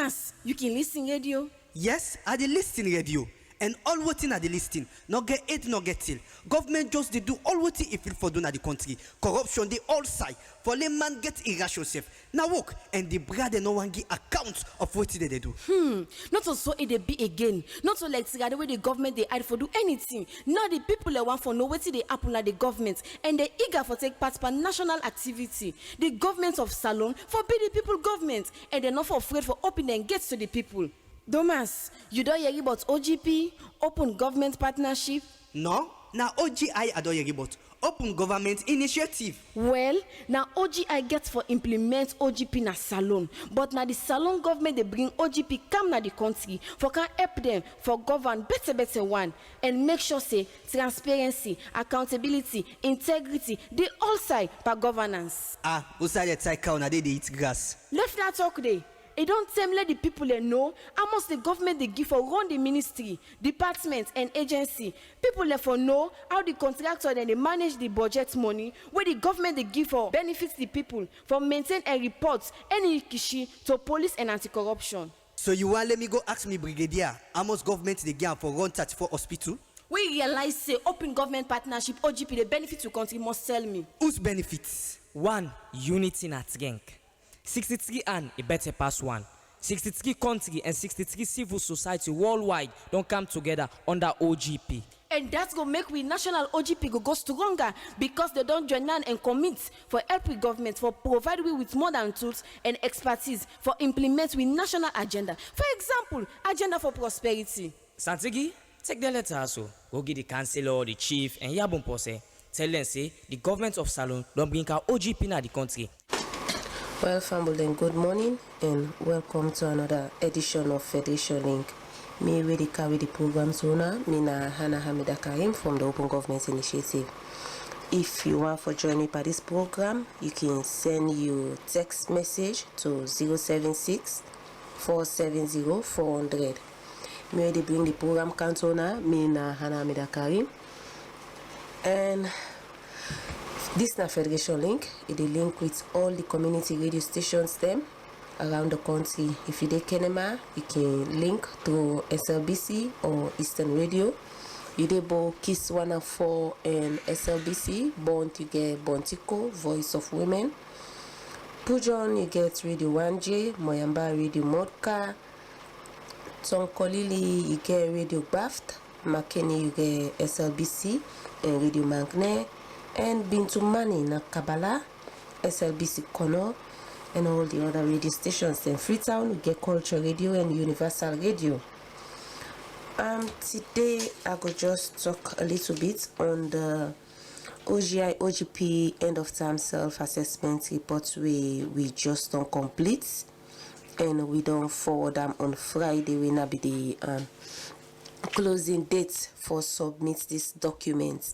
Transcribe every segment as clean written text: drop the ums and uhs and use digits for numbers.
Thomas, you can listen radio. Yes, I dey listen radio. And all wetin I dey listen, no get aid, no get till. Government just dey do all wetin e feel for do na the country. Corruption dey all side. For layman get irrational self. Na work and the brother no wan give account of wetin they do. Not so it dey be again. Not so like the way the government they hide for do anything. Now the people they want for know wetin dey happen like the government and they eager for take part for national activity. The government of Salon forbid the people government and they not for afraid for opening gates to the people. Thomas, you don't hear about OGP, Open Government Partnership? No, na OGI I don't hear about Open Government Initiative. Well, now OGI gets for implement OGP na Salon, but now the Salon government they bring OGP come na the country for can help them for govern better one and make sure say transparency, accountability, integrity, they all side per governance. Outside the cycle na they eat grass. Let's not talk there. It don't tell let the people they know how much the government they give for run the ministry, department and agency. People they for know how the contractor then they manage the budget money where the government they give for benefits the people for maintain and report any kishi to police and anti-corruption. So you want let me go ask me brigadier how much government they give for run 34 hospital? We realize say Open Government Partnership OGP the benefit to country must tell me. Whose benefits? 1. Unity na Tgenk. 63 and a better pass one. 63 country and 63 civil society worldwide don't come together under OGP. And that's gonna make we national OGP go stronger because they don't join in and commit for help with government for provide we with modern tools and expertise for implement we national agenda. For example, agenda for prosperity. Santigi, take the letter also. Go get the councillor, the chief, and Yabon Pose. Tell them say the government of Salon don't bring our OGP na the country. Well, family, good morning and welcome to another edition of Federation Link. Me really carry the program owner, Mina Hannah Hamida Karim from the Open Government Initiative. If you want to join me by this program, you can send you text message to 076 470 400. Me really bring the program owner, Mina Hannah Hamida Karim. And this na Federation Link. It will link with all the community radio stations them around the country. If you dey Kenema, you can link to SLBC or Eastern Radio. You dey both Kiss 104 and SLBC. Born to get Bontiko, Voice of Women. Pujon, you get Radio 1J, Moyamba Radio Modka. Tonkolili, you get Radio Baft. Makeni, you get SLBC and Radio Magne. And Bintu Mani na Kabbalah, SLBC Kono, and all the other radio stations. In Freetown, we get Culture Radio and Universal Radio. Today I go just talk a little bit on the OGP end of term self-assessment report we just don't complete, and we don't forward them on Friday. We now be the closing date for submit this document.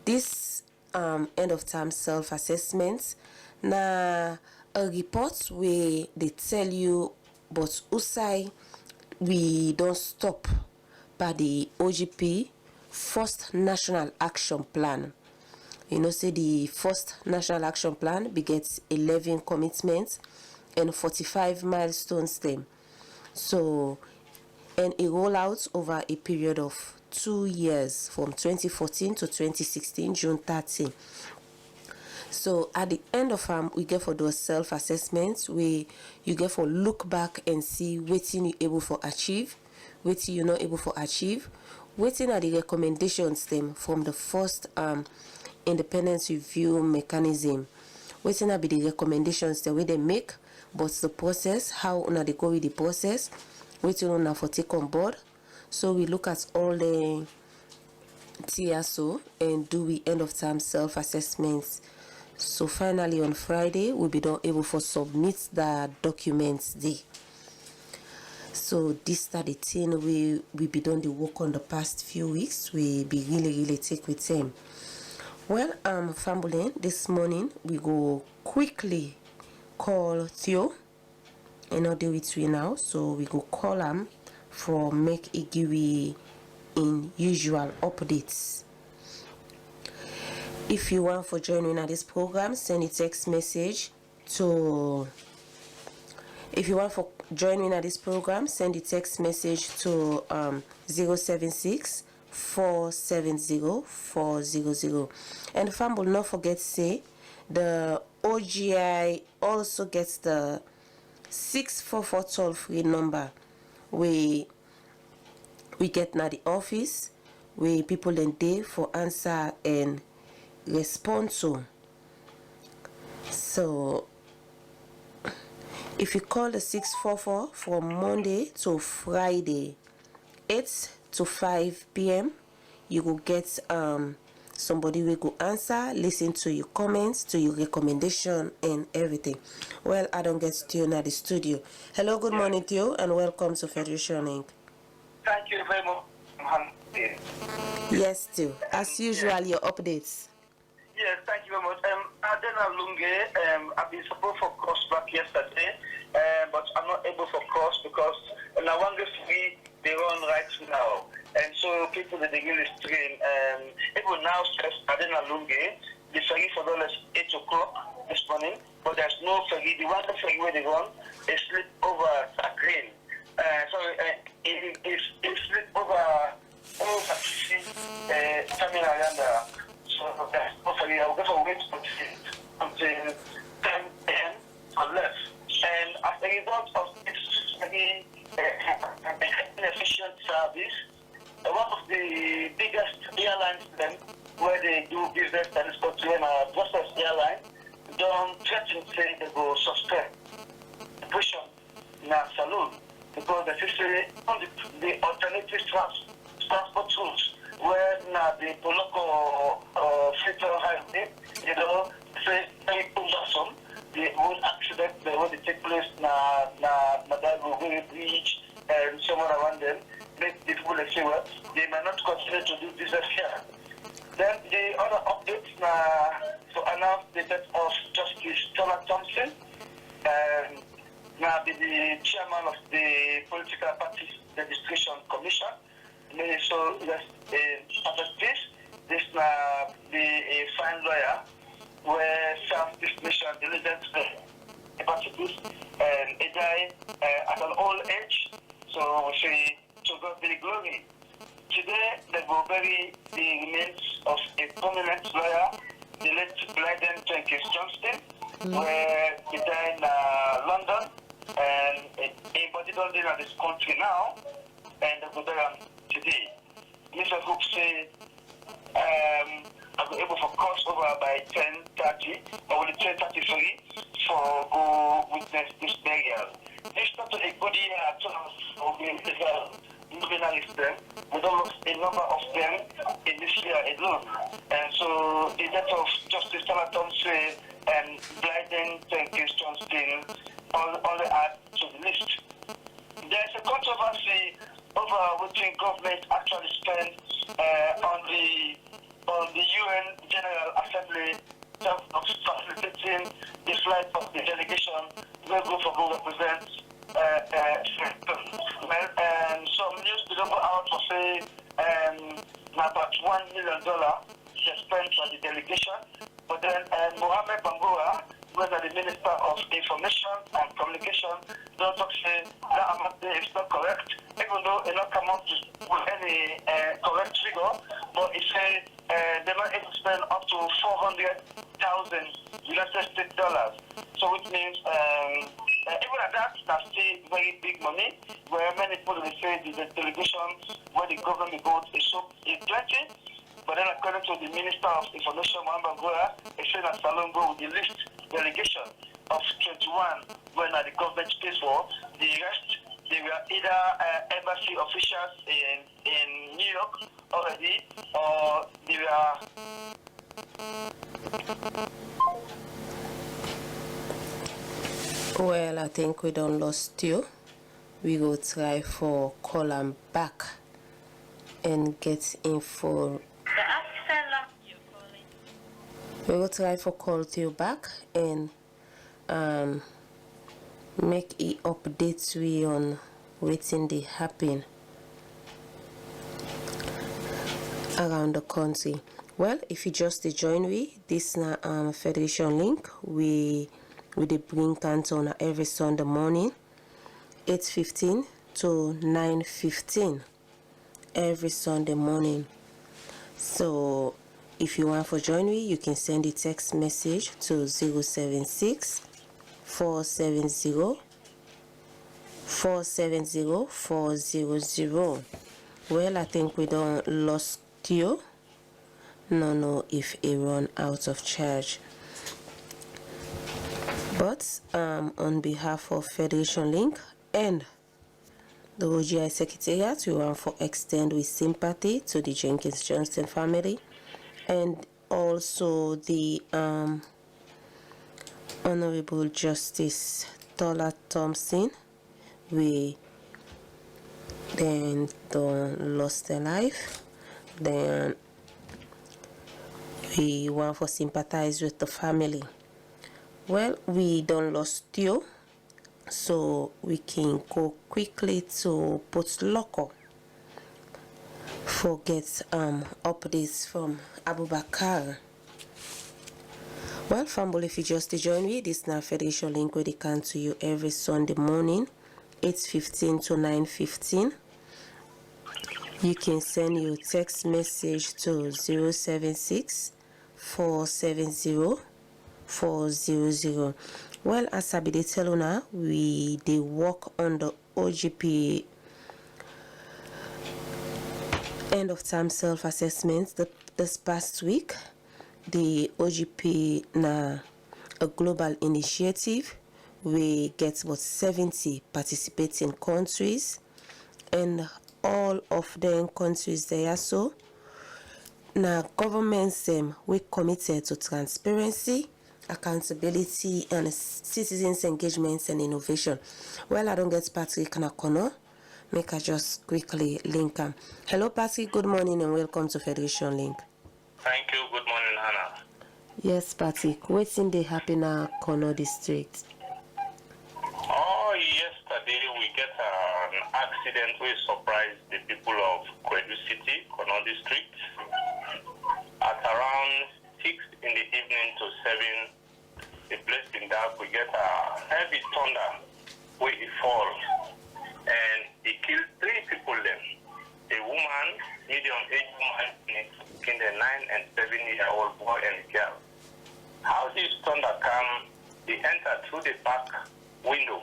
This end of term self-assessment na a report where they tell you but usai we don't stop by the OGP first national action plan. You know, say the first national action plan begets 11 commitments and 45 milestones them. So and a rollout over a period of 2 years from 2014 to 2016 June 30. So at the end of we get for those self-assessments where you get for look back and see what you able for achieve, what you not able for achieve, what are the recommendations them from the first independence review mechanism, what are be the recommendations the way they make, but the process, how they go with the process, what you for take on board. So we look at all the TSO and do we end of term self-assessments. So finally on Friday we'll be done able for submit the documents there. So this is the thing we be done the work on the past few weeks. We be really take with them. Well, family, this morning we go quickly call Theo and I'll deal with you now. So we go call him for make a give in usual updates. If you want for joining at this program, send a text message to. If you want for join me in this program, send a text message to 076 470 400. And fam will not forget say the OGI also gets the 644 toll-free number we get na the office where people then day for answer and respond to. So if you call the 644 from Monday to Friday 8 to 5 p.m. you will get somebody will go answer, listen to your comments, to your recommendation and everything. Well, I don't get Theo at the studio. Hello, good morning Theo, and welcome to Federation Inc. Thank you very much. Yes, Theo. As usual, your updates. Yes, thank you very much. Adena Lunge, I've been supposed for cross back yesterday, but I'm not able for cross because Nawange Free they run right now. And so people that they really strain. People now stress Adena Lunge, the ferry for dollars 8 o'clock this morning, but there's no ferry. The one ferry where they run is slip over Green. It slip over terminal yonder. So there's no ferry. I'll go wait until 10 a.m. for left. And as a result of this very inefficient service, one of the biggest airlines then, where they do business in this country, Brussels Airlines, don't threaten say they will suspend operation in a saloon because they on the alternative transport routes where now the Poloko Federal Highway, say very cumbersome. The whole accident when they take place na Madago Bridge and somewhere around them. Make the people say well, they may not continue to do business here. Then the other update to announce the death of Justice Thomas Thompson, now the chairman of the Political Parties Registration Commission. So after this now the fine lawyer where served this mission diligent participants and he died at an old age. So she to God be the glory. Today they will bury the remains of a prominent lawyer, the late Blyden Jenkins Johnston, where he died in London and he embodied all in this country now, and they will bury him today. Mr. Hope say I'll be able to cross over by 10:30 or with 10:33 for go witness this burial. This is not a good year at all for the nominalists them. We don't lost a number of them in this year alone. And so the death of Justice Thomas Thompson and Blyden Jenkins Johnston only add to the list. There's a controversy over what the government actually spent on the UN General Assembly of facilitating the flight of the delegation where go for go represent and some news to go out to say about $1 million they spent on the delegation. But then Mohamed Bangura, who is the Minister of Information and Communication, don't talk say that amount is not correct, even though it not come up with any correct figure, but it says they might able to spend up to $400,000 United States dollars. So which means even at that, that's still very big money, where many people will say the delegation where the government goes is plenty. But then according to the Minister of Information, Mohamed Bangura, he said that Salon go with the list delegation of 21 when the government pays for. The rest, they were either embassy officials in New York already, or they were... Well, I think we don't lost you. We will try for call him back and get info. We will try for call you back and make a update we on waiting they happen around the country. Well, if you just join we, this na Federation Link we they bring canton every Sunday morning, 8:15 to 9:15 every Sunday morning. So if you want to join me, you can send a text message to 076 470 470 400. Well, I think we don't lost you. No, if it run out of charge. But on behalf of Federation Link and the OGI Secretariat, we want to extend with sympathy to the Jenkins Johnston family and also the Honorable Justice Tola Thompson. We then don't lost their life. Then we want to sympathize with the family. Well, we don't lost you, so we can go quickly to Port Loco for get updates from Abubakar. Well, family, if you just join me, this is now Federation Link where they come to you every Sunday morning, 8:15 to 9:15. You can send your text message to 076 470 400. Well, as I be tell you now, we they work on the OGP end of term self-assessment this past week. The OGP na a global initiative. We get about 70 participating countries, and all of them countries there so now governments we committed to transparency, accountability, and citizens engagement and innovation. Well, I don't get Patrick Nakono. Make I just quickly link him. Hello Patrick, good morning and welcome to Federation Link. Thank you, good morning, Hannah. Yes, Patrick, what's in the happen now Kono district? Oh, yesterday we get an accident which surprised the people of Kwedu City, Kono district. At around 6 in the evening to 7, the place been dark, we get a heavy thunder where it falls and it killed 3 people then. A woman, medium-aged woman, in the 9 and 7-year-old boy and girl. How this thunder come, they entered through the back window.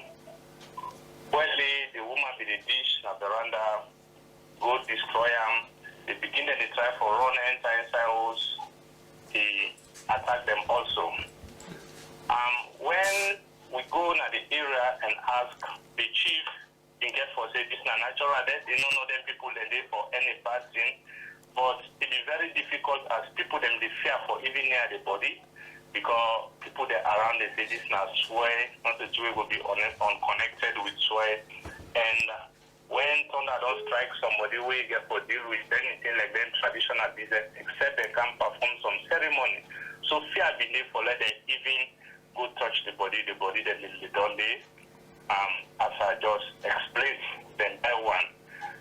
Well, the woman with the dish, na veranda, go destroy them. They begin and they try for run enter inside house. He attack them also. When we go to the area and ask the chief, in get for say this is natural death, they don't know them people they dey for any bad thing. But it is very difficult as people them they fear for even near the body because people that around they say this is not swear, not the Jew will be unconnected with swear. And when thunder don't strike somebody, we get for deal with anything like them traditional business, except they can perform some ceremony. So fear be there for let them even go touch the body that they don't dey. As I just explained, then that one.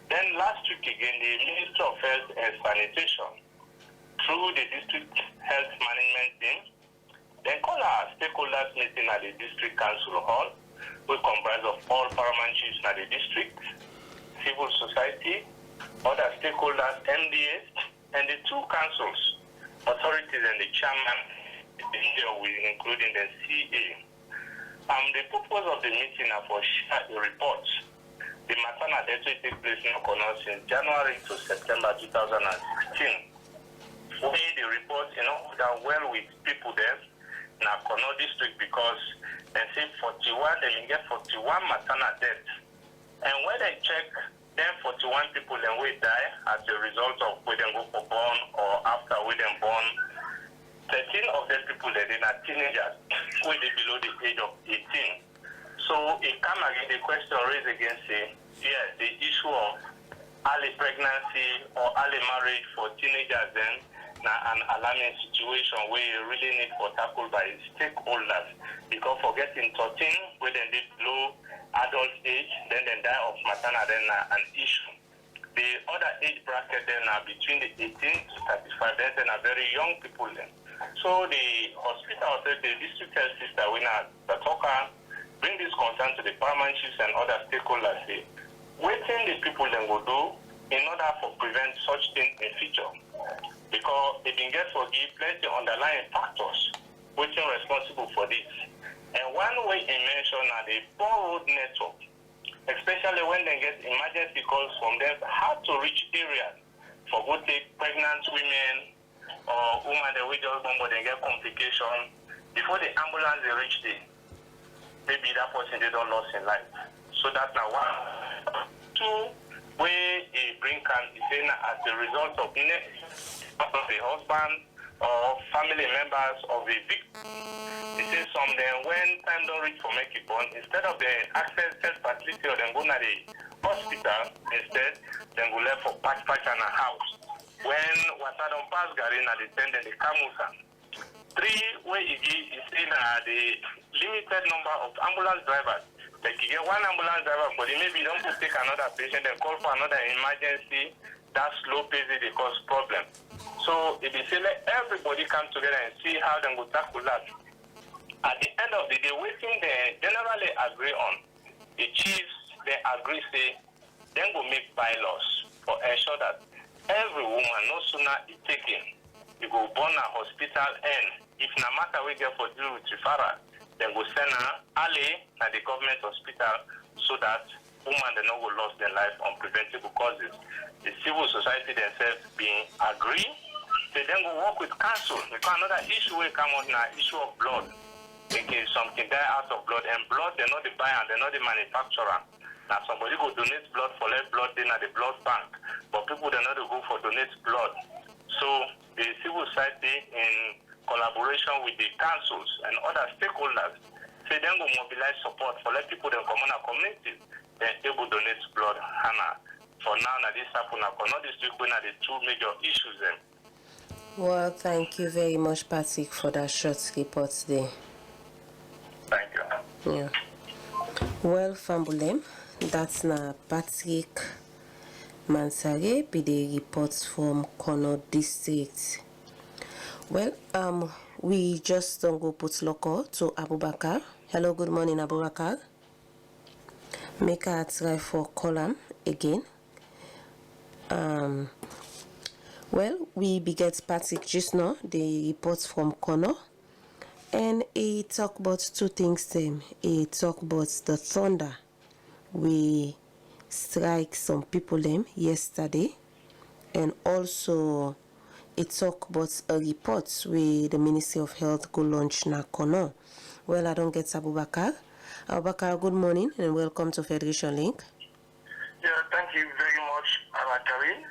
Then last week again, the Minister of Health and Sanitation, through the district health management team, they call a stakeholders meeting at the district council hall, which comprise of all paramount chiefs at the district, civil society, other stakeholders, MDAs, and the 2 councils, authorities and the chairman, including the CA. The purpose of the meeting are for share the reports. The maternal death will take place in Okono since January to September 2016. We the report, that well with people there in Okono district because they say 41, they get 41 maternal deaths. And when they check, then 41 people then will die as a result of when they go for born or after when they born. 13 of them people that are teenagers who are below the age of 18. So it come again the question raised against the issue of early pregnancy or early marriage for teenagers then an alarming situation where you really need for tackle by stakeholders because for getting 13 when they below adult age then they die of maternal then an issue. The other age bracket then are between the 18 to 35 then are very young people then. So the hospital, the district health sister, we now the talker, bring this concern to the paramount chiefs and other stakeholders. Say, waiting the people then will do in order to prevent such things in future. Because it can get forgive plenty underlying factors which are responsible for this. And one way in mention are the poor road network, especially when they get emergency calls from them, how to reach areas for good take pregnant women or women that we just don't they get complication before the ambulance they reach there. Maybe that person they don't lose in life. So that's now one. Two, where a bring can is saying as a result of the husband or family members of a victim. It says some them when time don't reach for make it born, instead of the access health facility or then go to the hospital, instead then go left for patch and a house. When water don't pass Garina, they send in the Kamusa. Three, where it is saying the limited number of ambulance drivers. Like you get one ambulance driver, but maybe don't take another patient and call for another emergency. That slow pace they cause problem. So if they say let everybody come together and see how they will tackle that. At the end of the day, waiting they generally agree on, the chiefs they agree say then go make bylaws for ensure that every woman no sooner is taken, you go born a hospital and if no matter we get for deal with referral, then go send her early at the government hospital so that women they not go lose their life on preventable causes. The civil society themselves being agree, they then go work with council because another issue will come on now, issue of blood. Thinking something die out of blood and blood they're not the buyer, they're not the manufacturer. Now somebody go donate blood for less blood then at the blood bank, but people they're not go for donate blood. So the civil society in collaboration with the councils and other stakeholders say then go mobilize support for let people then come on a community then able donate blood. Hannah. For now, this happen not this week when are the two major issues then. Well, thank you very much, Patrick, for that short report today. Thank you. Yeah. Well, Fambulem, that's na Patrick Mansare, be the reports from Kono District. Well, we just don't go put local to Abubakar. Hello, good morning, Abubakar. Make a try for column again. Well, we beget Patrick just now, the reports from Kono, and he talk about two things. He talk about the thunder. We strike some people yesterday, and also he talk about a report where the Ministry of Health go launch na Kono. Well, I don't get Abubakar. Abubakar, good morning and welcome to Federation Link. Yeah, thank you very much, Anna Karin.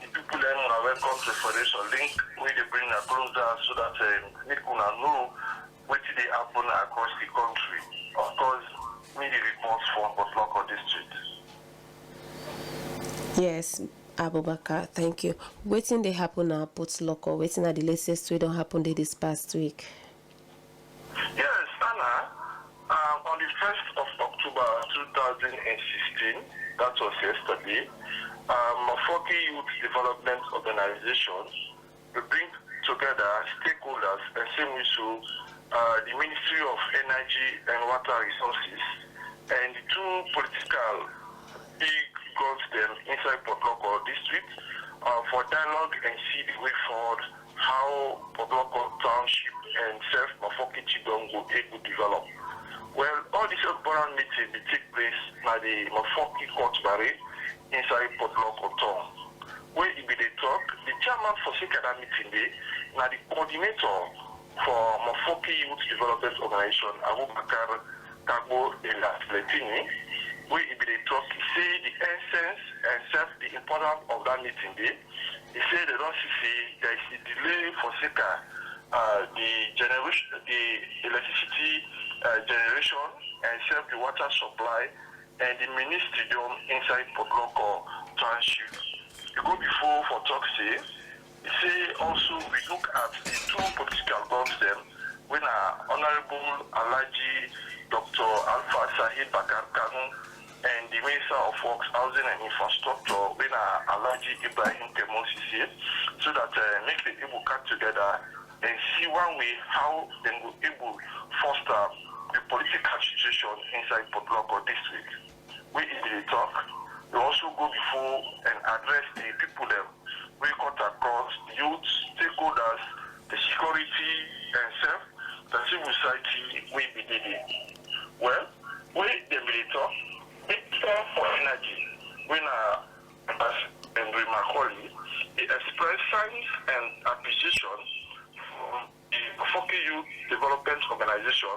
The people then are welcome to Federation Link, where they bring us closer so that we can know what they happen across the country. Of course, me the reports from Botloko District. Yes, Abubakar, thank you. Waiting they happen now, Botloko. Waiting at the latest we don't happen this past week. Yes, Anna. On the 1st of October 2016, that was yesterday, Mafoki Youth Development Organization will bring together stakeholders and same issue, the Ministry of Energy and Water Resources, and the two political big guns them inside Botloko District for dialogue and see the way forward how Botloko Township and Mafoki Chibong will able to develop. Well, all this important meeting will take place at the Mafoki Court Barre inside Botloko Town. Where it be the talk, the chairman for that meeting day, now the coordinator for Mafoki Youth Development Organization, Abubakar Kagbo Elasletini, where it be the talk, he say the essence and the importance of that meeting day. He say they don't see there is a delay for the generation, the electricity generation and the water supply and the ministry inside Botloko Township. You go before for talk say, he say also we look at the two political guns them when Honorable Alaji Dr. Alpha Sahid Bakar Kanu and the Minister of Works, Housing and Infrastructure when Alaji Ibrahim Kemosisi, so that make the able come together and see one way how they will able foster the political situation inside Port Loko district. We easily talk. We also go before and address the people them. We cut across youth, stakeholders, the security and self, the civil society we be needed. Well, we the military, Minister for Energy, when Henry Macaulay, he expressed thanks and appreciation from the Foki Youth Development Organization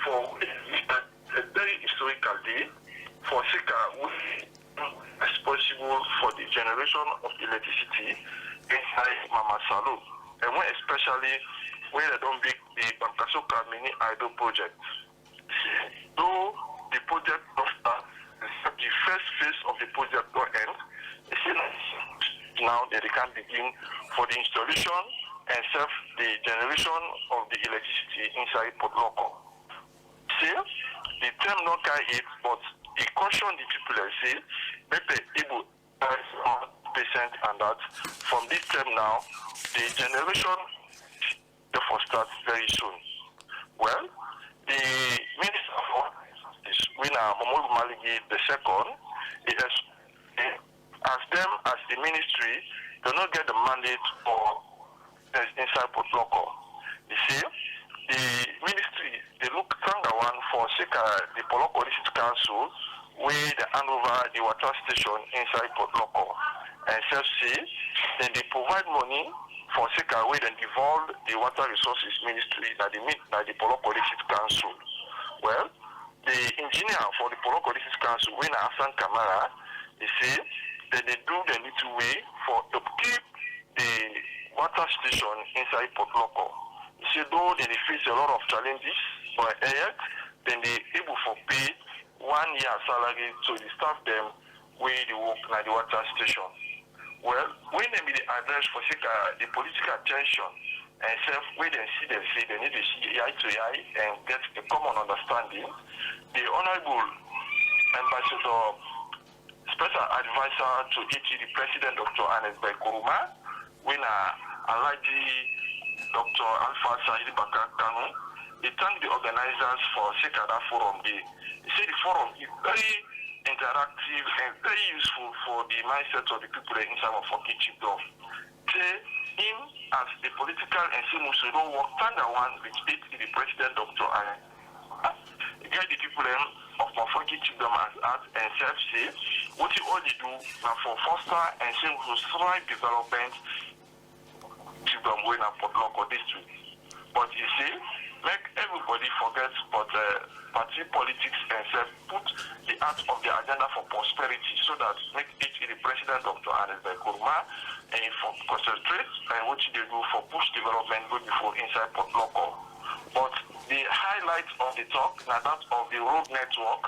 for a very historical day for Sika, which is responsible for the generation of electricity inside Mama Salou, and when especially when they don't make the Bankasoka mini idol project. Though the project of the first phase of the project will end, now that they can begin for the installation and serve the generation of the electricity inside Port Loko. See, the term not carry it, but it caution the people and say, maybe able percent and that from this term now, the generation therefore starts very soon. Well, the Minister for this winner Momodu Maligi II, he has as them as the ministry do not get the mandate for inside Port Loko. You see, the ministry they look stronger one for the Port Loko District Council where they hand over the water station inside Port Loko. And see, then they provide money for where they devolve the water resources ministry that the Port Loko District Council. Well, the engineer for the Port Loko District Council, when Hassan Kamara, they say that they do the little way to keep the water station inside Port Loko. You see, though they face a lot of challenges, but yet then they able to pay 1 year salary to the staff them where they work at the water station. Well, when they be the address for the political tension and self where they see them say they need to see eye to eye and get a common understanding, the Honorable Ambassador Special Advisor to the President Dr. Anes Kuruma, when Alaji Dr. Alpha Saidi Bakar Kanu, they thank the organizers for that forum. They say the forum is very interactive and very useful for the mindset of the people inside of Foki Chiefdom. Say him as the political and civil don't work under one with the President Dr. Anes. Get the people of Foki Chiefdom as and self say what you all do now for foster and civil strive development Chiefdom going up Port Loko district. But you see, make everybody forget about party politics and self put the art of the agenda for prosperity so that make it the President Dr. Anes Kuruma and for concentrate and what they do for push development go before inside Port Loko. But the highlight of the talk now that of the road network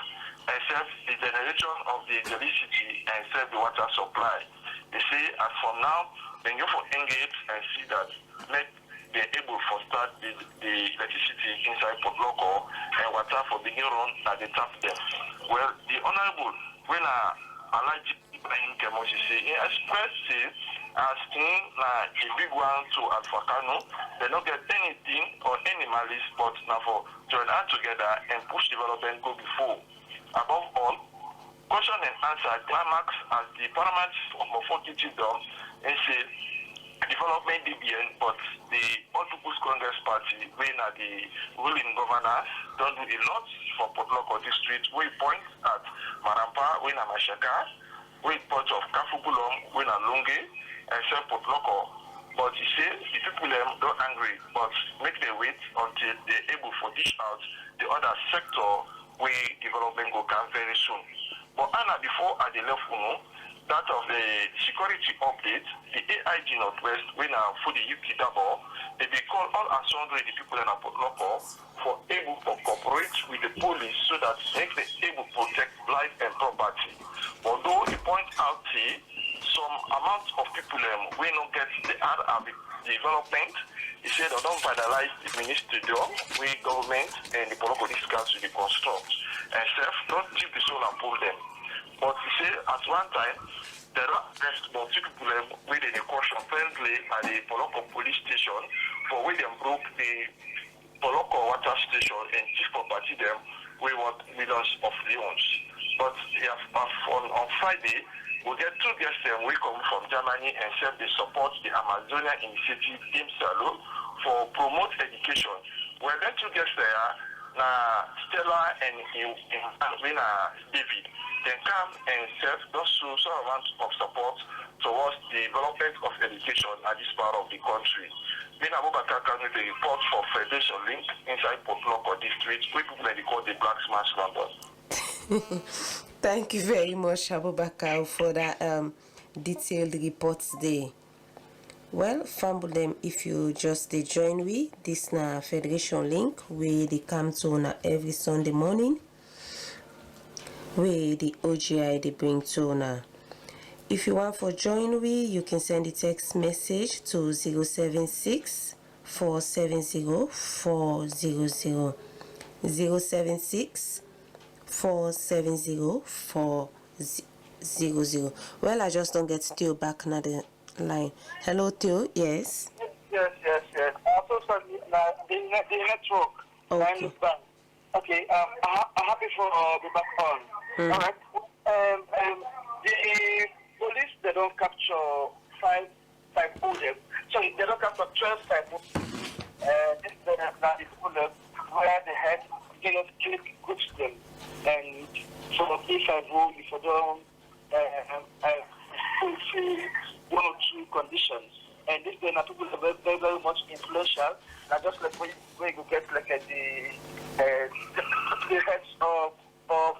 and self the generation of the electricity and self the water supply. They say as from now then you for engage and see that make they're able to start the electricity inside Port Loko and water for beginning run that they tap them. Well, the Honorable, when Alaji Ibrahim Kemosi say, he expressed as thing a big one to Alpha Kano, they don't get anything or any malice, but now for join hands together and push development go before. Above all, question and answer climax as the paramount of Foki Chiefdom and say development DBN, but the All People's Congress Party, when the ruling governors don't do a lot for Port Loko district, we point at Marampa, when a Mashaka, we point of Kafubulong, when a Lunge, and Saint Port Loko. But you say the people don't angry, but make them wait until they're able to dish out the other sector where development will come very soon. But Anna, before I left that of the security update, the AIG Northwest, when for the UK double, they call all and sundry the people in Port Loko for able to cooperate with the police so that they able to protect life and property. Although he point out some amount of people we don't get the RRB development, he said they don't finalize the ministry we government and the political council to construct and self don't keep the soul and pull them. But you say at one time, there are about two people within a caution friendly at the Port Loko police station for where they broke the Poloko water station and chief property them, we want millions of loans. But on Friday, we get two guests we come from Germany and said they support the Amazonia initiative in Salo for promote education. Well, then two guests there, Stella and David, they come and serve those some amount of support towards the development of education at this part of the country. Bin Abubakar can make a report for Federation Link inside Port Local District, which people may call the Black Smash London. Thank you very much, Abubakar, for that detailed report today. Well, family them, if you just join we, this na Federation Link, where they come to na every Sunday morning, where the OGI they bring to na. If you want for join we, you can send a text message to 076 470 400 076 470 400. Well, I just don't get Theo back na the line. Hello, Theo. Yes. Yes. Also, sorry, the network. Okay. I understand. Okay. I'm happy for the back on. All right. The police, they don't capture five bullets. Sorry, they don't capture 12 cycles. This is now the bullets where the head cannot groups them. And so if I vote, if I don't fulfill one or two conditions, and this then people are very, very much influential. Now just like when you get like the heads of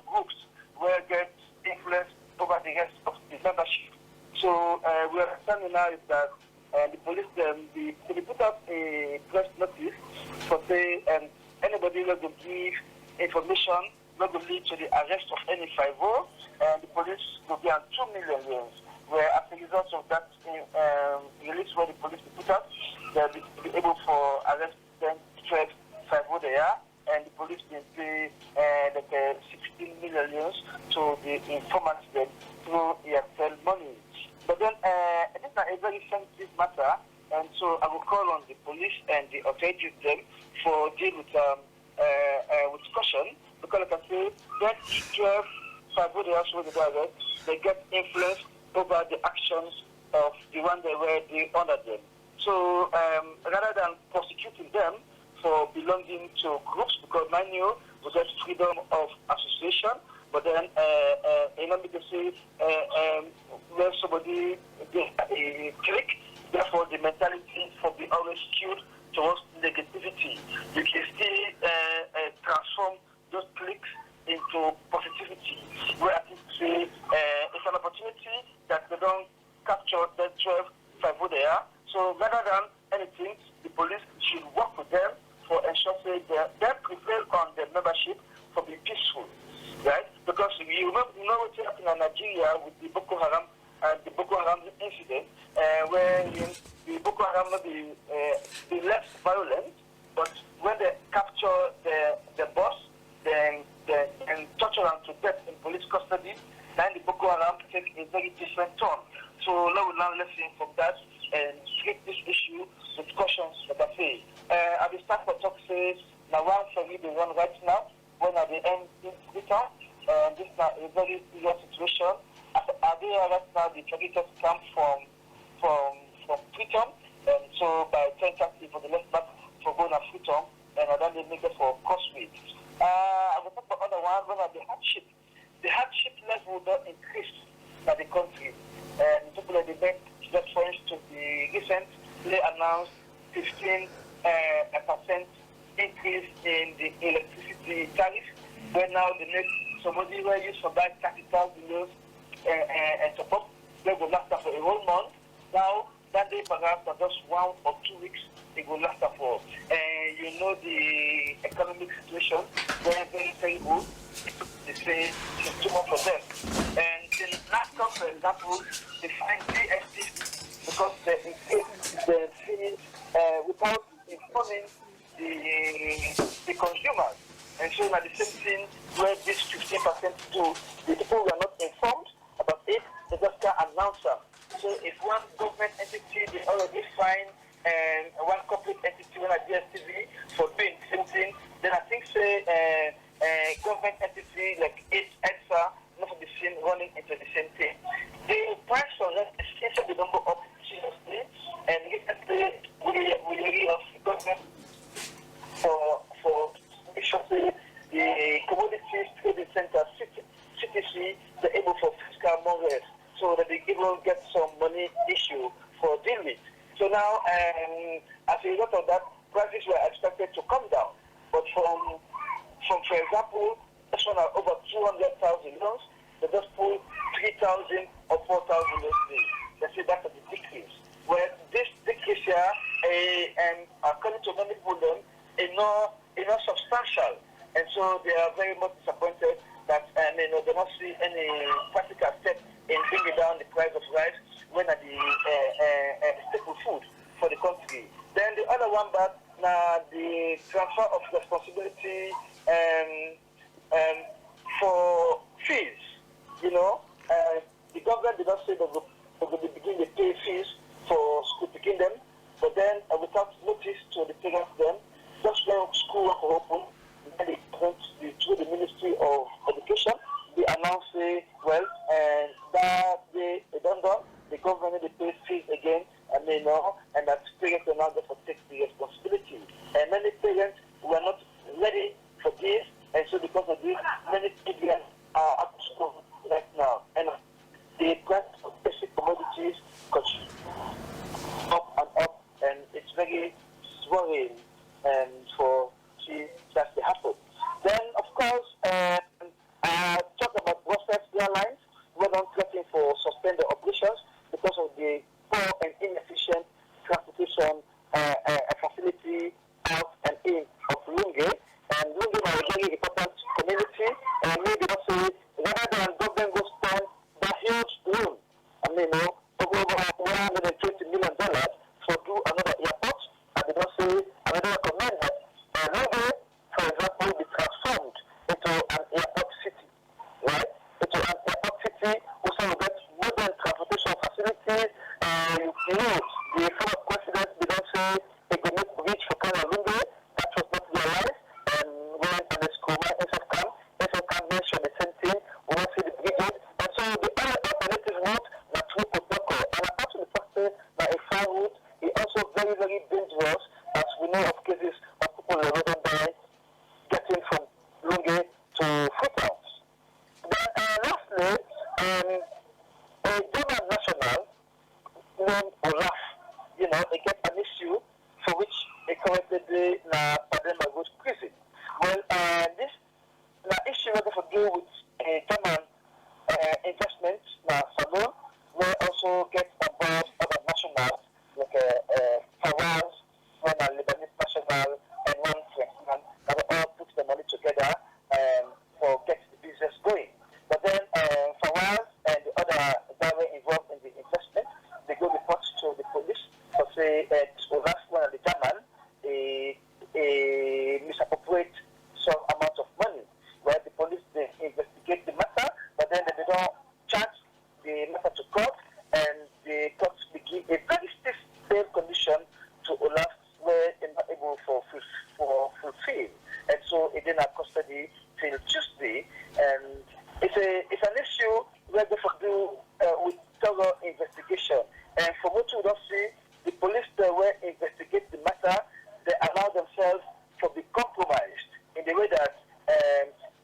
groups where get influence over the rest of the membership. So we are understanding now is that the police they put up a press notice for say anybody that will give information that will lead to the arrest of any 5-0, and the police will be on 2 million euros. Where as a result of that release where the police put up, they'll be able for arrest them 12 5-0 there, and the police will pay like 16 million euros to the informants then through EFL money. But then it is a very sensitive matter, and so I will call on the police and the authorities then for deal with caution, because like I say, that 12 5-0 there, they get influence over the actions of the one they were under them. So rather than prosecuting them for belonging to groups, because mind you, we get freedom of association, but then to say where somebody a click, therefore the mentality for be always skewed towards negativity. You can still transform those clicks into positivity. Where I think say it's an opportunity that they don't capture the 12 5-0 there. So rather than anything, the police should work with them for ensure they prevail on the membership for being peaceful, right? Because you know what's happening in Nigeria with the Boko Haram and the Boko Haram incident, where the Boko Haram be less violent, but when they capture the boss, then torture them to death in police custody, then the Boko Haram take a very different turn. So now we learn lesson from that and treat this issue with cautions, like I say. I will start for talk says, now one for me the one right now, when at the end in Twitter, and this is a very serious situation. Are they right now the targeters come from Twitter, and so by 10:30 for the left back for going at Twitter, and then they make it for Crossway. I will talk about other one when at the hardship. The hardship level don't increase by the country. And people at the bank, just for instance, the recently announced 15% increase in the electricity tariff, where now the next somebody will use for buy 30,000 euros and support, they will last for a whole month. Now, that day perhaps for just 1 or 2 weeks, it will last for. And you know the economic situation, very, very, very good. They say it's too much for them. And the last time, for example, they find GST because they increase the fees without informing the consumers. And so now the same thing where this 15% do, the people who are not informed about it, they just can't announce them. So if one government entity, they already find and one corporate entity, one at DSTV, for doing the same say, government entity like EDSA not be seen running into the same thing. The price for that is the number of seriously, and recently we really of government for especially the commodities trading center CTC, they're able for fiscal morals, so that they able get some money issue for deal with. So now, as a result of that, prices were expected to come down. But from for example, this one are over 200,000 loans, they just pull 3,000 or 4,000 loans. They say that's a decrease. Well, this decrease here, according to many people, is not substantial, and so they are very much disappointed that they don't see any practical step in bringing down the price of rice when at the staple food for the country. Then the other one, but the transfer of responsibility for fees. The government did not say that they will begin to pay fees for school picking them, but then without notice to the parents, then just when school were open, then they went to the Ministry of Education. They announced, that they done, the government they pay fees again, and they know, and that parents are now going to take the responsibility. And many parents were not ready for this, and so because of this, many children are at school right now. And the price of basic commodities continue up and up, and it's very worrying for see that they happen. Then, of course, talk about Brussels Airlines, who are threatening for suspended operations because of the poor and inefficient transportation facility out and in of Lunge. And Lunge is a very important community, and maybe also rather than government go spend that huge loan, over $120 million for do another airport, and they don't say, and they don't recommend that Lunge, for example, be transformed into an airport city, right? Into an airport city, also you get modern transportation facilities. The former president did not say they could make reach for kind of Lunge. That was not realized. And when the school, SFCAM mentioned the same thing. We want to see the brigade. And so the other alternative route, that through Kotoko. And apart from the fact that a far route is also very, very dangerous, as we know of cases of people who already die getting from Lunge to Freetown. Then lastly, a German national named Olaf, they get an issue for which they currently do na Padema Road prison. Well, this issue has to do with a German investment salon, where also get above other nationals like Fawaz, one a Lebanese national, and one Frenchman, that will all put the money together for get the business going. But then Fawaz and the other guy involved in the investment, they go report to the police for say Olaf, one of the German, misappropriate some amount of money, where the police they investigate the matter, but then they don't charge the matter to court, and the court begin a very stiff bail condition to Olaf, where they're not able for fulfill, and so it didn't have custody till Tuesday, and it's an issue where they do with thorough investigation, and from what we don't see, the police that will investigate the matter, they allow themselves to be compromised in the way that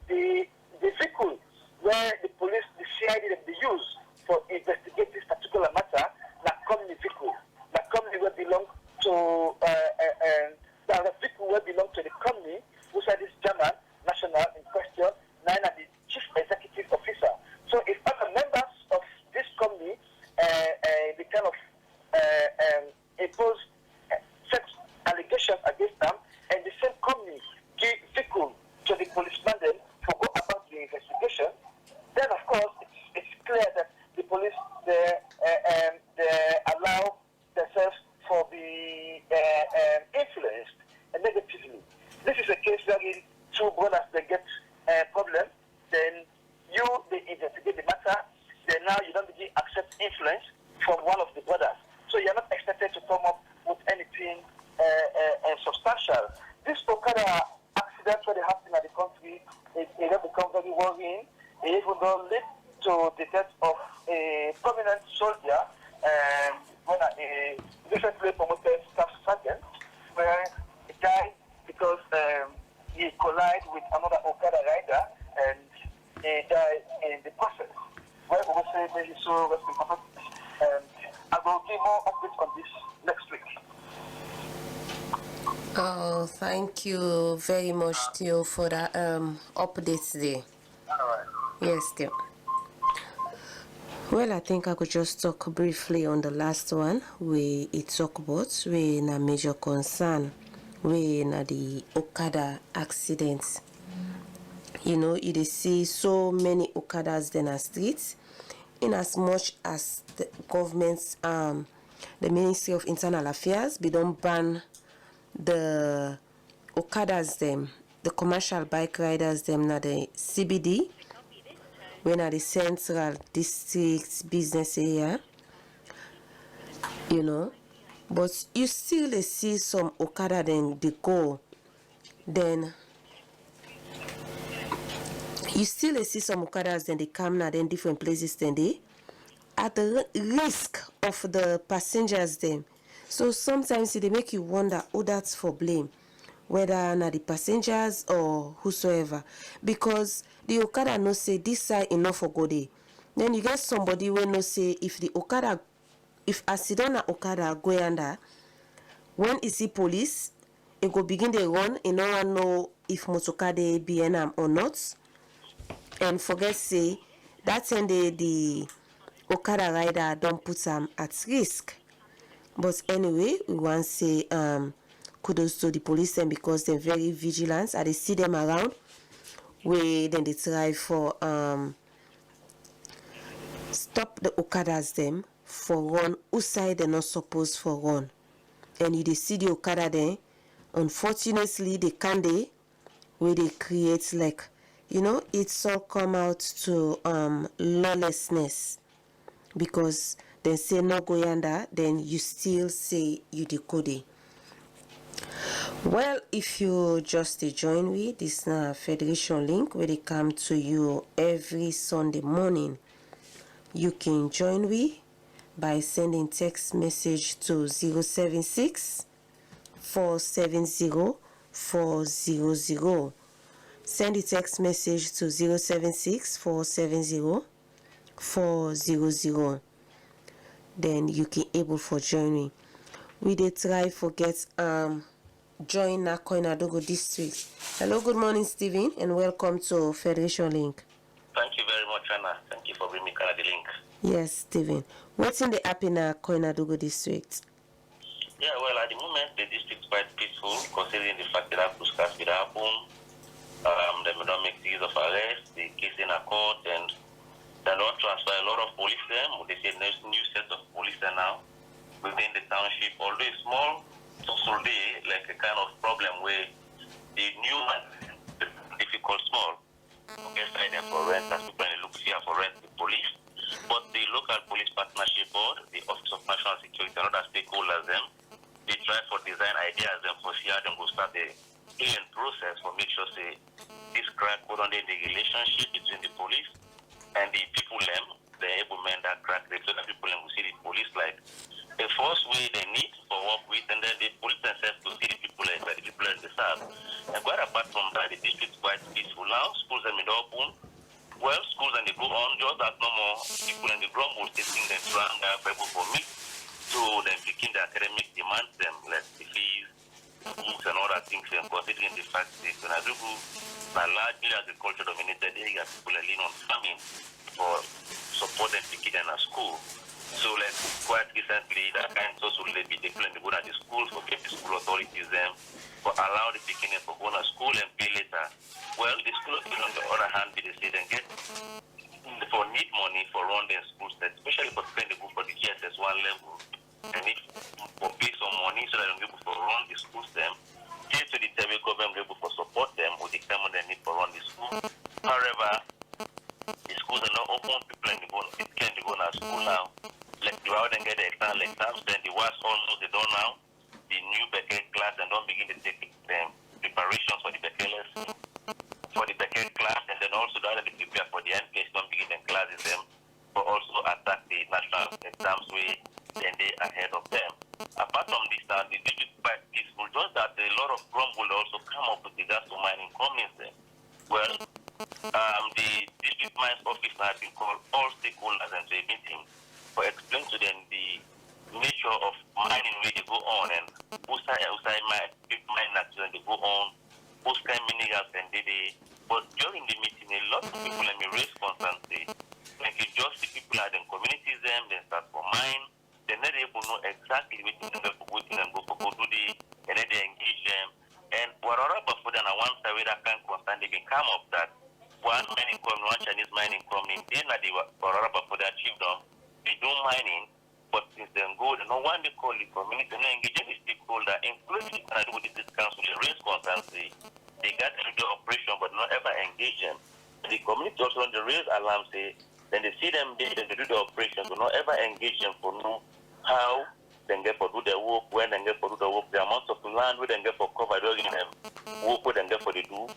the vehicle where the police, the CID that they use for investigating this particular matter, that company vehicle, that company will belong to the vehicle will belong to the company who said this German national in question, nine are the chief executive officer. So if other members of this company, they kind of impose such allegations against them, and the same company give vehicle to the policeman then to go about the investigation, then of course it's clear that the police they allow themselves for be influenced negatively. This is a case where two brothers they get a problem, then they investigate the matter, then now you don't begin accept influence from one of the brothers. So you're not expected to come up with anything substantial. This Okada accident incidents where they happen in the country, it then becomes very worrying. It even though lead to the death of a prominent soldier, when a recently promoted staff sergeant, where he died because he collided with another Okada rider and he died in the process. Well, we will say maybe so rest in comfort. I will give more updates on this next week. Oh, thank you very much, Theo, for that updates there. All right. Yes, Theo. Well, I think I could just talk briefly on the last one where it talk about where na major concern where na the Okada accidents. You know, you see so many Okadas in our streets, in as much as the government's the Ministry of Internal Affairs, we don't ban the Okadas them, the commercial bike riders them na the CBD, when at the central district business area, you know, but you still see some Okada then they go, then you still see some Okadas then they come now then different places then they at the risk of the passengers them. So sometimes they make you wonder who that's for blame, whether na the passengers or whosoever, because the Okada no say this side enough for go there. Then you get somebody when no say if the Okada, if accident na Okada go under, when you see police, it go begin the run, you no one know if motokade BNM or not, and forget say that's when the Okada rider don't put them at risk. But anyway, we want to say kudos to the police then because they're very vigilant and they see them around where then they try for stop the Okadas them for run who side they're not supposed for run. And you they see the Okada then, unfortunately they can't they where they create like, you know, it's all come out to lawlessness, because they say no go yonder, then you still say you decode. Well, if you just join me, this Federation link where they come to you every Sunday morning. You can join me by sending text message to 076 470 400. Send the text message to 076 470 400. Then you can able for join me. We did try for get join Nakoinadogo district. Hello, good morning, Stephen, and welcome to Federation Link. Thank you very much, Anna. Thank you for bringing me the link. Yes, Stephen. What's in the app in Koinadogo district? Yeah, well, at the moment, the district is quite peaceful, considering the fact that Puskas will happen. They may not make series of arrests, the case in a court, and they don't transfer a lot of police there. They say there's new set of police there now within the township, although it's small, so day, like a kind of problem where the new one, the difficult small, okay, side there for rent, as people look here for rent, the police, but the local police partnership board, the Office of National Security, and other stakeholders, them, they try for design ideas, them for see how them go start the clean process for make sure say this crack put on the relationship between the police and the people them, they're able to mend that crack, so that people them will see the police like the first way they need for work with, and then the police themselves to see the people like the people that they serve. And quite apart from that, the district is quite peaceful now. Schools are made open. Well, schools and they go on, just that no more people in the grumble taking them to able for me to then picking the academic demands them, like the fees, books and all that things, and considering the fact that when I do a largely agriculture dominated area, people are leaning on farming for support them picking them at school. So like quite recently that kind of social will be declared to go to the schools for keep the school authorities them for allow the beginning for going to school and pay later. Well, the school on the other hand they say then get for need money for run their schools, especially for spending the book for the GSS 1 level. They need for pay some money so that they're able to run the schools them. Till to the table government able to support them or determine the need for run the school. However, the schools are not open, people can go to school now. Like the out and get the exams, then the worst almost they don't now. The new Beckett class and don't begin to take them preparations for the Beckett will also come up with regards to mining companies there. Well, the district mines officer had been called all stakeholders into a meeting for explain to them the nature of mining where they go on and whose mine accident they go on, whose kind minerals and they. But during the meeting, a lot of people raise concerns. Like you just the people are in communities them, they start for mine, they're not able to know exactly what they're going to go to and go do the, and then they engage them. And whatever for them, one side where that kind of concern, they can come up that one mining company, one Chinese mining company, they're not the whatever for their chiefdom, they do mining, but since then go, no one they call the community, no engage any stakeholder, including the district council, they raise concerns. They got to do the operation, but not ever engage them. The community also on the raise alarm say, then they see them there, then they do the operation, but not ever engage them for know how they get for do their work, when they get for do the work, the amount of land where they get for cover, during them work where they get for the do.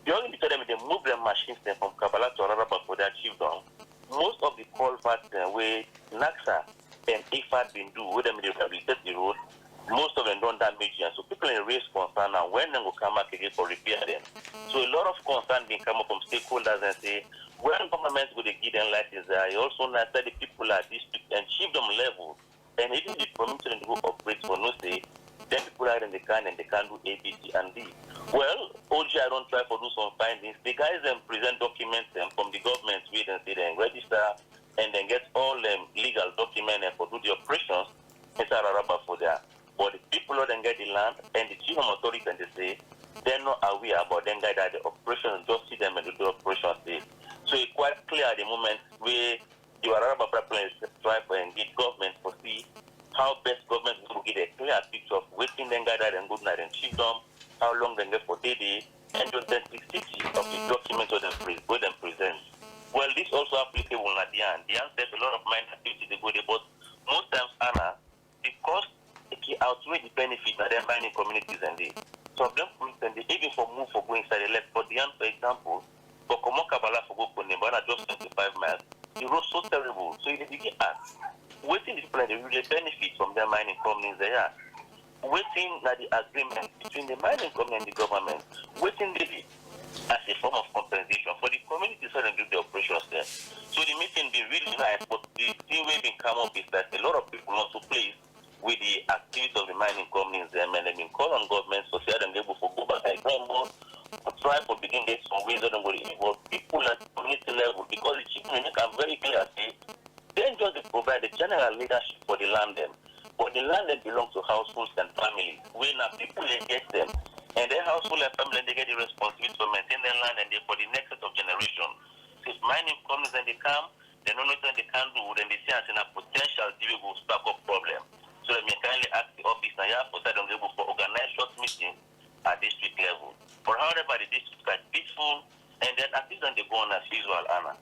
During the time they move their machines then from Kabbalah to Araba for their chief down. Most of the culverts where Naxa and IFAD been do, where they rehabilitate the road, most of them don't damage them. So people in raise concern now when they will come back again for repair them. So a lot of concern being come up from stakeholders and say, when governments go to give them license, I also know that the people at district and chiefdom level, and even the community who operate for no say, then people are in the can and they can do A, B, C, and D. Well, OGI don't try to do some findings. The guys then present documents from the government, we then say then register and then get all legal documents and for do the operations inside Araba for there. But the people who then get the land and the chief authority and they say they're not aware about them guys that the operation just see them and do the operation say. So it's quite clear at the moment where the Araba plans try to engage government for see how best government will get a clear picture of waiting them guys and good night and chiefdom, how long they get for day and just then 60 of the documents where them present. Well, this also applicable at the end. The answer a lot of mine activity they go there, but most times Anna, the cost outweigh the benefit that they're mining communities and they. So them communities even for move for going inside the left. For the end, for example, for Komo Kabbalah for go Konembana just 25 miles, the road so terrible. So you begin ask, waiting the people and they really benefit from their mining companies they are. Waiting that the agreement between the mining company and the government, waiting the as a form of compensation for the community so they do the operations there. So the meeting be really nice, but the thing we can come up is that a lot of people want to play with the activities of the mining companies there, and they've been called on government so say they're able to go back and more try to begin this some ways that will involve people at community level because the chief minister are very clear say then just provide the general leadership for the land them. But the land that belongs to households and families, when people they get them, and their household and family they get the responsibility to maintain their land and they for the next set of generation. So if mining companies and they come, they don't know what they can do, then they see as in a potential will spark up problem. So they may kindly ask the office now for that they're able to organize short meetings at district level. But however, the district is peaceful, and then at least they go on as usual, Anna.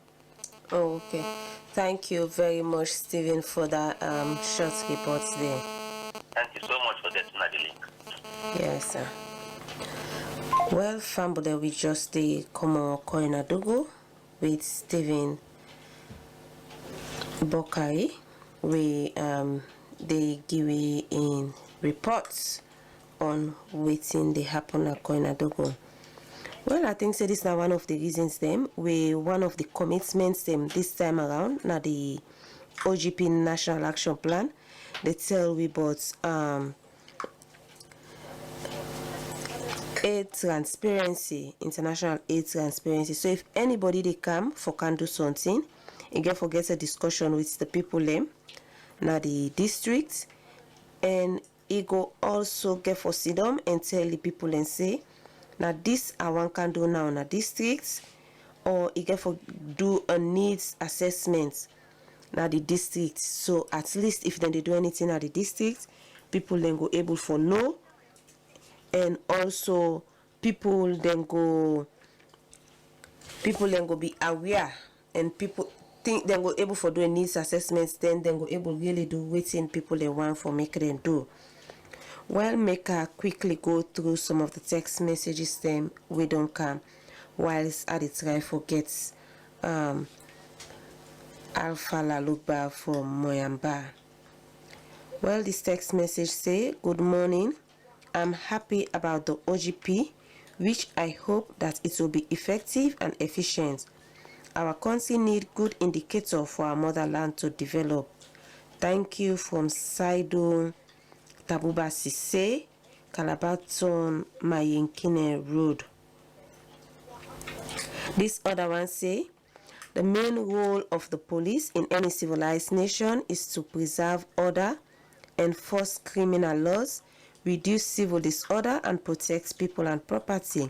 Oh, okay. Thank you very much, Stephen, for that short report there. Thank you so much for getting the link. Yes, sir. Well, family, we just come on Koinadogo with Stephen Bokari. We they give in reports on waiting they happen at Koinadogo. Well, I think so this is one of the reasons them one of the commitments them this time around now the OGP National Action Plan. They tell we about aid transparency, international aid transparency. So if anybody they come for can do something, again forget a discussion with the people them now the district, and it go also get for sit down and tell the people and say now this I want can do now in a district, or it get for do a needs assessment now the district. So at least if then they do anything at the district, people then go able for know, and also people then go be aware, and people think they go able for doing needs assessments, then they go able really do waiting people they want for make them do. Well, make her quickly go through some of the text messages them we don't come whilst I try forget Alpha Lalugba from Moyamba. Well, this text message say, good morning. I'm happy about the OGP, which I hope that it will be effective and efficient. Our country needs good indicator for our motherland to develop. Thank you from Saido Tabuba Sise, Calabaton Mayenkine Road. This other one say, the main role of the police in any civilized nation is to preserve order, enforce criminal laws, reduce civil disorder, and protect people and property.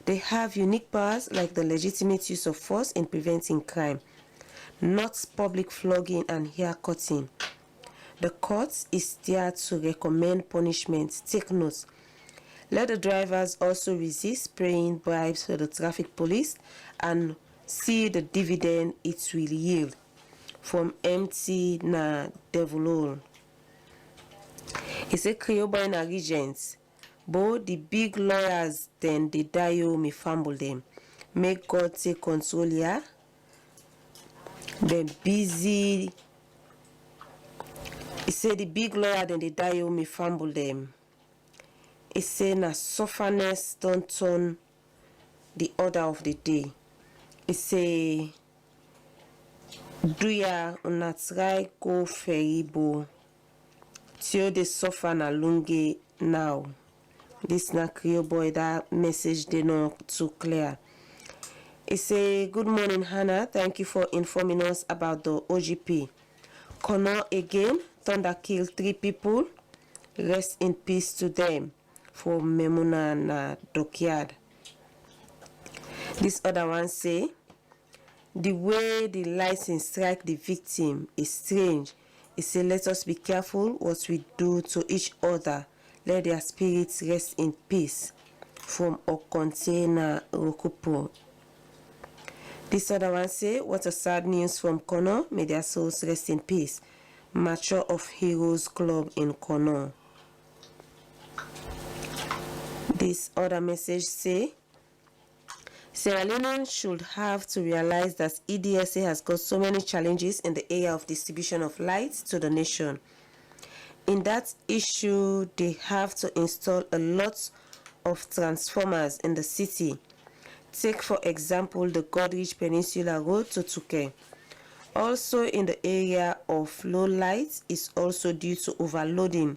They have unique powers like the legitimate use of force in preventing crime, not public flogging and hair cutting. The court is there to recommend punishment. Take note. Let the drivers also resist paying bribes for the traffic police and see the dividend it will yield. From MT na Devolol. It's a Creoba in a regent. But the big lawyers then they die me fumble them. Make God take control here. Then busy. He say the big lawyer then they die me fumble them. He say na sufferness don't turn the order of the day. He say do ya una try go feribo till they suffer na lunge now. This na Creole boy, that message they not too clear. He say, good morning Hannah, thank you for informing us about the OGP. Connor again, thunder killed 3 people. Rest in peace to them. For Memuna na Dockyard. This other one say, the way the lightning strike the victim is strange. He say, let us be careful what we do to each other. Let their spirits rest in peace. From Okontena Rokupo. This other one say, what a sad news from Kono. May their souls rest in peace. Mature of Heroes Club in Kono. This other message say, Sierra Leoneans should have to realize that EDSA has got so many challenges in the area of distribution of light to the nation. In that issue, they have to install a lot of transformers in the city. Take, for example, the Godrich Peninsula Road to Tuke. Also in the area of low light is also due to overloading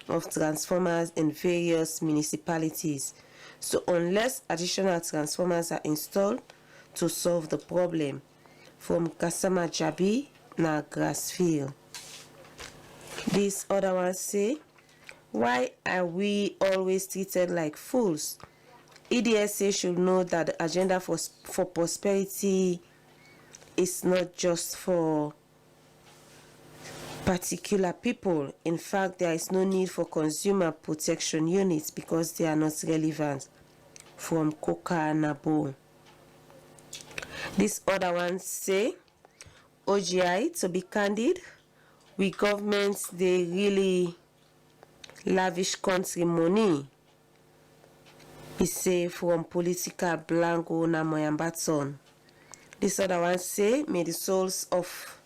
of transformers in various municipalities. So unless additional transformers are installed to solve the problem. From Kasama Jabi, na Grassfield. This other one say, why are we always treated like fools? EDSA should know that the agenda for prosperity is not just for particular people. In fact, there is no need for consumer protection units because they are not relevant. From Koka Nabo. This other one say, OGI, to be candid, we governments, they really lavish country money. He say from political blanco na moyambatson. This other one say, may the souls of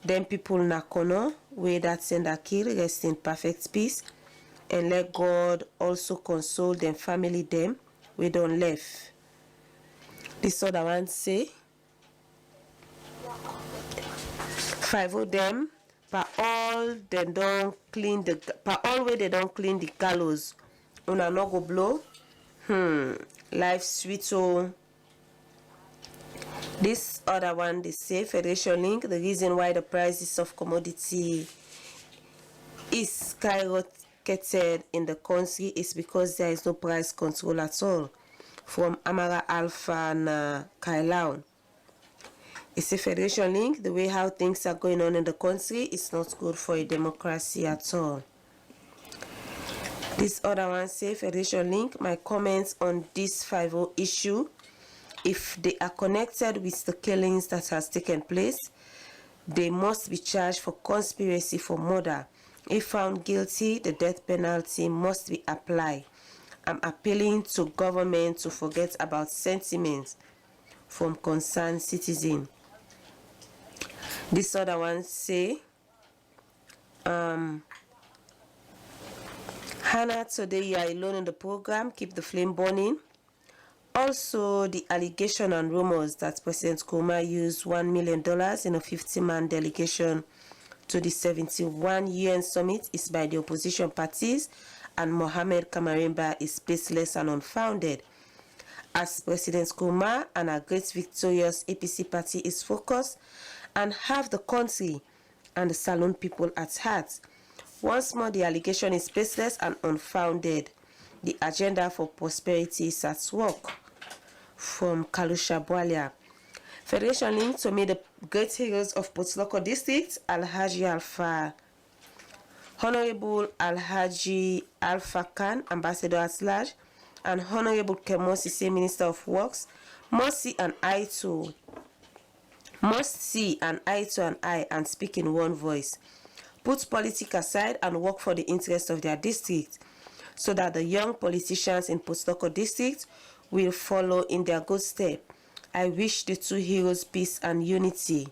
them people na kono, where that sender kill, rest in perfect peace, and let God also console them family them, we don't left. This other one say, 5 of them, per all they don't clean the, per all way they don't clean the gallows, una no go blow. Life sweet so. This other one, they say, Federation Link, the reason why the prices of commodity is skyrocketed in the country is because there is no price control at all. From Amara Alpha and Kailaun. It's a Federation Link, the way how things are going on in the country is not good for a democracy at all. This other one say, Federation Link, my comments on this 5-0 issue, if they are connected with the killings that has taken place, they must be charged for conspiracy for murder. If found guilty, the death penalty must be applied. I'm appealing to government to forget about sentiments from concerned citizens. This other one say, Hannah, today you are alone in the program. Keep the flame burning. Also, the allegation and rumors that President Kuma used $1 million in a 50-man delegation to the 71 UN summit is by the opposition parties, and Mohamed Kamarimba is baseless and unfounded. As President Kuma and our great victorious APC party is focused and have the country and the Salon people at heart. Once more, the allegation is baseless and unfounded. The agenda for prosperity is at work. From Kalusha Bwalia. Federation link to meet the great heroes of Potloko district, Alhaji Alpha, Honorable Alhaji Alpha Khan, Ambassador at large, and Honorable Kemosise, Minister of Works, must see an eye to an eye and speak in one voice. Put politics aside and work for the interest of their district, so that the young politicians in Potloko district will follow in their good step. I wish the two heroes peace and unity.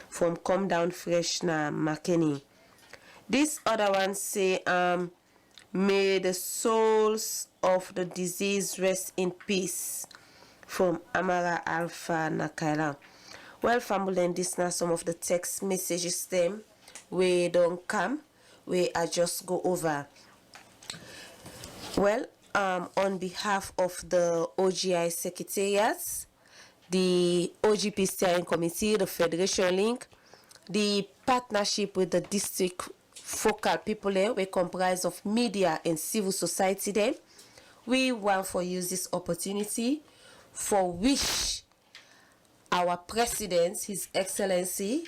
From Come Down Fresh na Makeni. This other one say, may the souls of the deceased rest in peace. From Amara Alpha Nakaila. Well, family, and this now some of the text messages them we don't come, we I just go over. Well, on behalf of the OGI Secretariats, the OGP Steering Committee, the Federation Link, the partnership with the district focal people there, we comprise of media and civil society there. We want to use this opportunity for wish our President, His Excellency,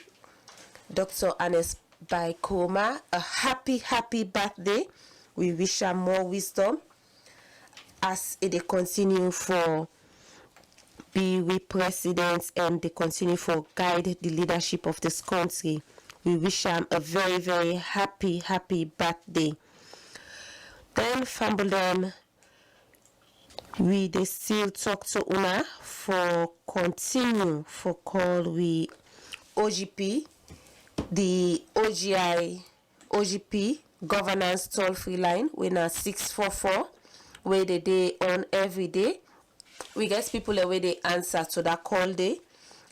Dr. Anes Baikoma, a happy birthday. We wish her more wisdom as they continue for be with presidents and they continue for guide the leadership of this country. We wish them a very, very happy birthday. Then family, we they still talk to Una for continue for call we OGP, the OGP governance toll-free line, we na 644, where they day on every day. We get people where they answer to that call day,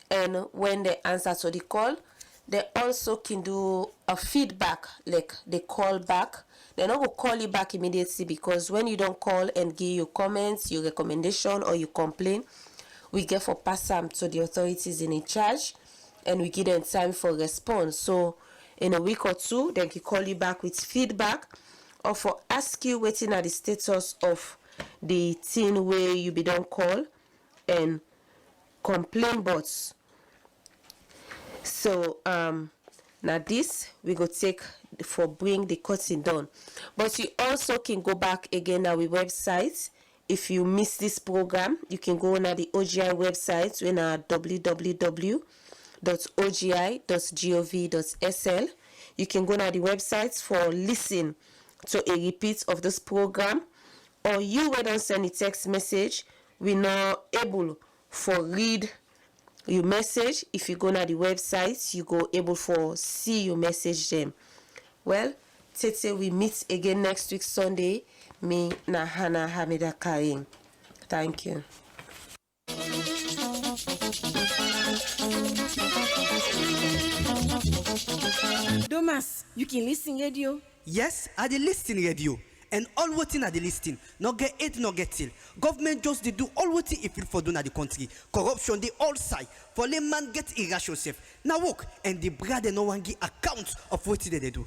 and when they answer to the call, they also can do a feedback, like they call back. They're not going to call you back immediately, because when you don't call and give your comments, your recommendation, or you complain, we get for pass them to the authorities in charge, and we give them time for response. So in a week or two, they can call you back with feedback, or for ask you waiting at the status of the thing where you be done call and complain bots. So now this we go take for bring the cutting down, but you also can go back again at our website. If you miss this program, you can go on the OGI website when www.ogi.gov.sl. You can go on the websites for listen to a repeat of this program, or you when don't send a text message, we not able for read your message. If you go on the website, you go able for see your message them. Well, Tete, we meet again next week Sunday. Me na Hannah Hamida Karim. Thank you. Thomas, you can listen radio. Yes, I dey listen radio. And all wetin I dey listen, no get aid, no get till. Government just dey do all wetin e feel for do na the country. Corruption dey all side. For layman get irrational self. Na work and the brother no wan give account of wetin they dey do.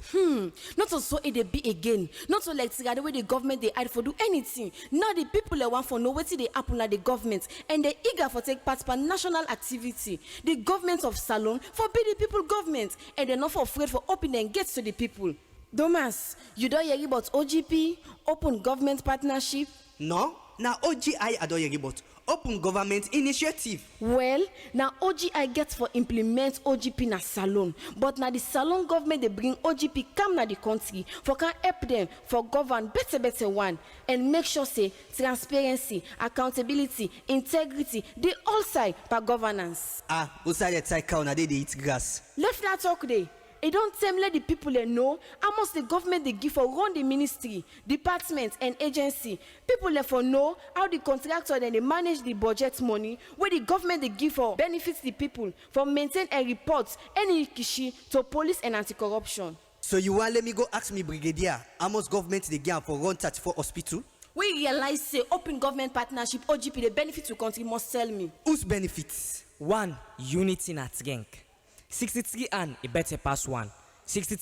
Not so it dey be again. Not so like the way the government they hide for do anything. Now the people they want for know wetin dey happen at the government, and they eager for take part for national activity. The government of Salon forbid the people government, and they're not for afraid for opening gates to the people. Thomas, you don't hear about OGP, Open Government Partnership? No, na OGI I don't hear about Open Government Initiative. Well, now OGI gets for implement OGP na Salon, but now the Salon government they bring OGP come na the country for can help them for govern better one and make sure say transparency, accountability, integrity, they all side per governance. Outside the side cow na they eat grass. Left that talk day. e don time let the people know how much the government dey give for run the ministry, department and agency. People for know how the contractor dem dey manage the budget money wey the government dey give for benefit the people, for maintain and report any kishi to police and anti-corruption. So you wan let me go ask me brigadier how much government dey give for run 34 hospital? We realize say open government partnership OGP dey benefit to country must tell me. Whose benefits? 1. Unity na strength. 63 and a better pass 1. 63